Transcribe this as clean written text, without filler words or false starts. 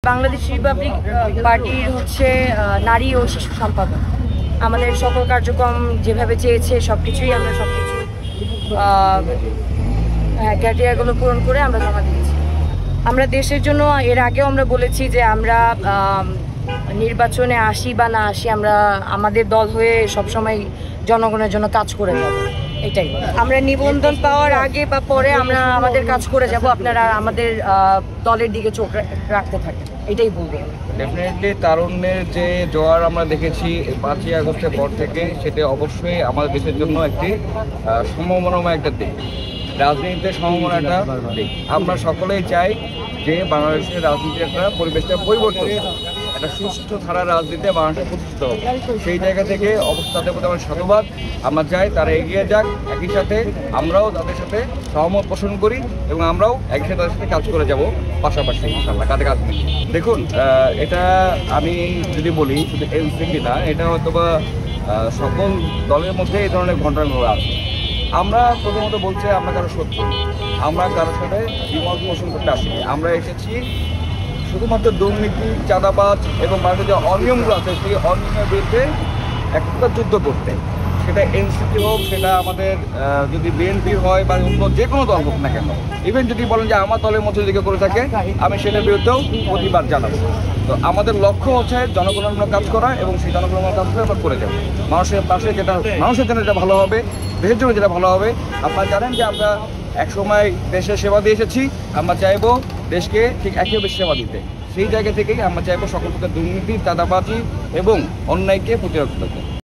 Bangladesh Republic পার্টির হচ্ছে নারী ও শিশু সম্পাদক। আমাদের সকল কার্যক্রম যেভাবে চেয়েছে সবকিছুই আমরা সবকিছু ক্রাইটেরিয়াগুলো পূরণ করে আমরা জমা দিয়েছি। আমরা দেশের জন্য এর আগেও আমরা বলেছি যে আমরা নির্বাচনে আসি বা না আসি, আমরা আমাদের দল হয়ে সবসময় জনগণের জন্য কাজ করে যাব। এটাই আমরা নিবন্ধন পাওয়ার আগে বা পরে আমরা আমাদের কাজ করে যাব। আপনারা আমাদের দলের দিকে চোখ রাখতে থাকেন, এটাই বলবো। ডেফিনেটলি তারুণ্যের যে জোয়ার আমরা দেখেছি 5ই আগস্টের পর থেকে, সেটা অবশ্যই আমাদের দেশের জন্য একটি সম্ভাবনাময় একটা দিক, রাজনীতিতে সম্ভাবনা একটা দিক। আমরা সকলেই চাই যে বাংলাদেশের রাজনীতির একটা পরিবেশটা পরিবর্তন, একটা সুষ্ঠু ধারা রাজনীতিতে বাংলাদেশে প্রতিষ্ঠিত হবে। সেই জায়গা থেকে অবস্থাতে প্রতি আমার সাধুবাদ। আমরা চাই তারা এগিয়ে যাক, একই সাথে আমরাও তাদের সাথে সহমত পোষণ করি এবং আমরাও একই সাথে তাদের সাথে কাজ করে যাব পাশাপাশি ইনশাআল্লাহ, কাঁধে কাঁধ মিলিয়ে। দেখুন, এটা আমি যদি বলি শুধু এনসিপি না, এটা হয়তো বা সকল দলের মধ্যে এই ধরনের ঘটনাগুলো আছে। আমরা প্রথমত বলছি আমরা কারো শত্রু, আমরা কারোর সাথে বিমত পোষণ করতে আসিনি। আমরা এসেছি শুধুমাত্র দুর্নীতি, চাঁদাবাজ এবং ভারতের যে অনিয়মগুলো আছে সেই অনিয়মের বিরুদ্ধে একটা যুদ্ধ করতে। সেটা এনসিপি হোক, সেটা আমাদের যদি বিএনপি হয় বা অন্য যে কোনো দল হোক না কেন, ইভেন যদি বলেন যে আমার দলের মধ্যে যদি করে থাকে, আমি সেটার বিরুদ্ধেও প্রতিবাদ জানাবো। তো আমাদের লক্ষ্য হচ্ছে জনগণের কাজ করা এবং সেই জনগণের কাজ করে আমরা করে যাবো মানুষের পাশে, যেটা মানুষের জন্য যেটা ভালো হবে, দেশের জন্য যেটা ভালো হবে। আপনারা জানেন যে আমরা একসময় দেশের সেবা দিয়ে এসেছি, আমরা চাইবো দেশকে ঠিক একইভাবে সেবা দিতে। সেই জায়গা থেকেই আমরা চাইবো সকল প্রকার দুর্নীতি, চাঁদাবাজি এবং অন্যায়কে প্রতিরোধ করতে।